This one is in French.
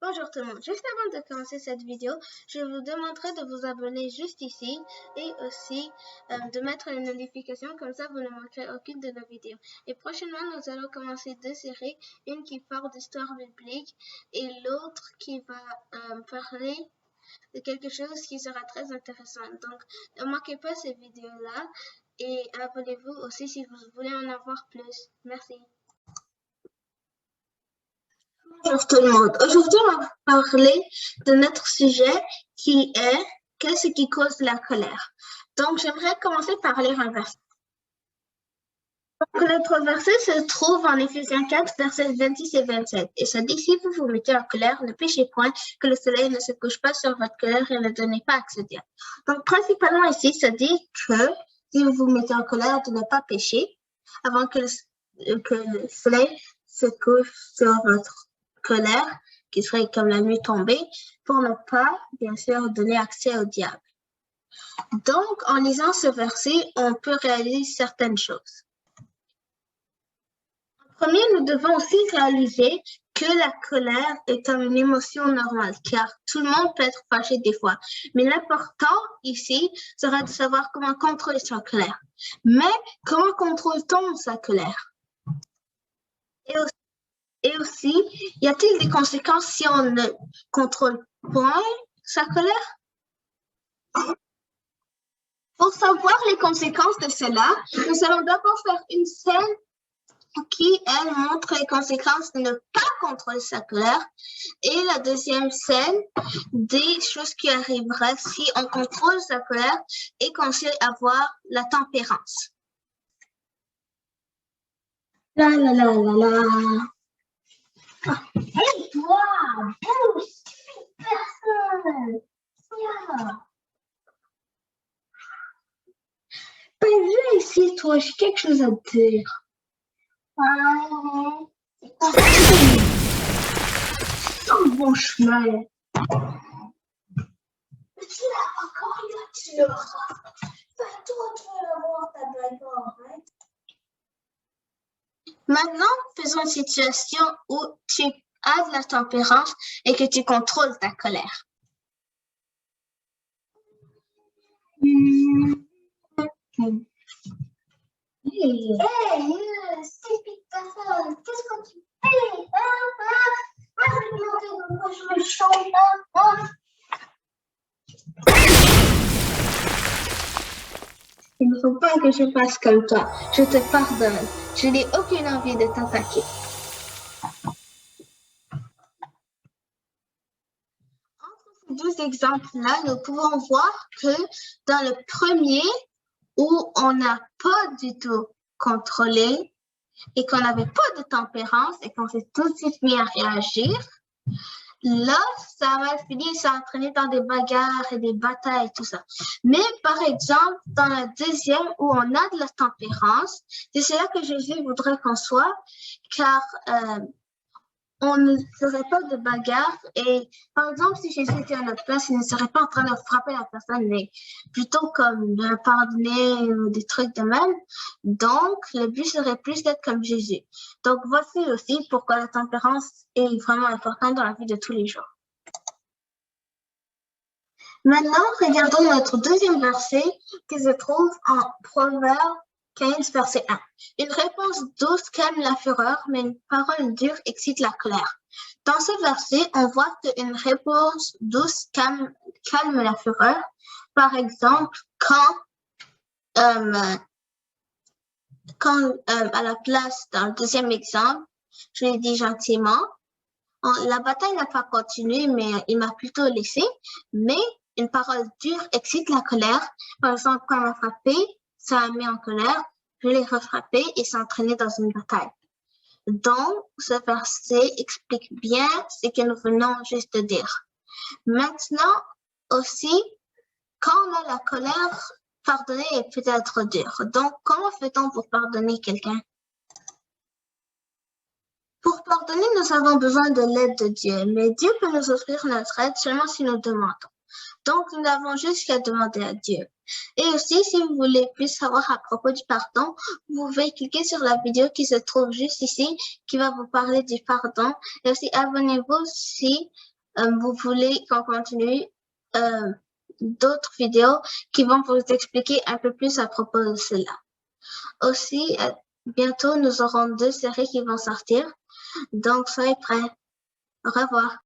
Bonjour tout le monde, juste avant de commencer cette vidéo, je vous demanderai de vous abonner juste ici et aussi de mettre les notifications, comme ça vous ne manquerez aucune de nos vidéos. Et prochainement, nous allons commencer deux séries, une qui parle d'histoire biblique et l'autre qui va parler de quelque chose qui sera très intéressant. Donc, ne manquez pas ces vidéos-là et abonnez-vous aussi si vous voulez en avoir plus. Merci. Bonjour tout le monde. Aujourd'hui, on va parler de notre sujet qui est qu'est-ce qui cause la colère. Donc, j'aimerais commencer par lire un verset. Donc, notre verset se trouve en Éphésiens 4, versets 26 et 27. Et ça dit, si vous vous mettez en colère, ne péchez point, que le soleil ne se couche pas sur votre colère et ne donnez pas accès au diable. Donc, principalement ici, ça dit que si vous vous mettez en colère, de ne pas pécher avant que le soleil se couche sur votre colère, qui serait comme la nuit tombée, pour ne pas, bien sûr, donner accès au diable. Donc, en lisant ce verset, on peut réaliser certaines choses. En premier, nous devons aussi réaliser que la colère est une émotion normale, car tout le monde peut être fâché des fois. Mais l'important ici sera de savoir comment contrôler sa colère. Mais comment contrôle-t-on sa colère? Et aussi, y a-t-il des conséquences si on ne contrôle point sa colère? Pour savoir les conséquences de cela, nous allons d'abord faire une scène qui, elle, montre les conséquences de ne pas contrôler sa colère. Et la deuxième scène, des choses qui arriveraient si on contrôle sa colère et qu'on sait avoir la tempérance. La la la la la. Hey toi, bouge, personne. Viens. Ben viens ici, toi, j'ai quelque chose à te dire. Sur le bon chemin. Mais tu l'as encore, tu l'auras. Ben toi, tu veux avoir ta bagarre, hein? Maintenant, faisons une situation où tu as de la tempérance et que tu contrôles ta colère. Hey, stupide personne, qu'est-ce que tu fais? Moi, je vais te montrer pourquoi je me chante. Il ne faut pas que je fasse comme toi. Je te pardonne. Je n'ai aucune envie de t'attaquer. Entre ces deux exemples-là, nous pouvons voir que dans le premier, où on n'a pas du tout contrôlé et qu'on n'avait pas de tempérance et qu'on s'est tout de suite mis à réagir, là, ça va finir s'entraîner dans des bagarres et des batailles et tout ça. Mais par exemple, dans la deuxième où on a de la tempérance, c'est là que Jésus voudrait qu'on soit, car on ne ferait pas de bagarre. Et par exemple, si Jésus était à notre place, il ne serait pas en train de frapper la personne, mais plutôt comme de pardonner ou des trucs de même. Donc, le but serait plus d'être comme Jésus. Donc, voici aussi pourquoi la tempérance est vraiment importante dans la vie de tous les jours. Maintenant, regardons notre deuxième verset qui se trouve en Proverbe 15, verset 1. Une réponse douce calme la fureur, mais une parole dure excite la colère. Dans ce verset, on voit qu'une réponse douce calme la fureur. Par exemple, quand à la place, dans le deuxième exemple, je l'ai dit gentiment, la bataille n'a pas continué, mais il m'a plutôt laissé, mais une parole dure excite la colère. Par exemple, quand on m'a frappé, ça m'a mis en colère, je l'ai refrappé et s'entraîner dans une bataille. Donc, ce verset explique bien ce que nous venons juste de dire. Maintenant, aussi, quand on a la colère, pardonner est peut-être dur. Donc, comment fait-on pour pardonner quelqu'un? Pour pardonner, nous avons besoin de l'aide de Dieu, mais Dieu peut nous offrir notre aide seulement si nous demandons. Donc, nous n'avons juste qu'à demander à Dieu. Et aussi, si vous voulez plus savoir à propos du pardon, vous pouvez cliquer sur la vidéo qui se trouve juste ici, qui va vous parler du pardon. Et aussi, abonnez-vous si vous voulez qu'on continue d'autres vidéos qui vont vous expliquer un peu plus à propos de cela. Aussi, bientôt, nous aurons 2 séries qui vont sortir. Donc, soyez prêts. Au revoir.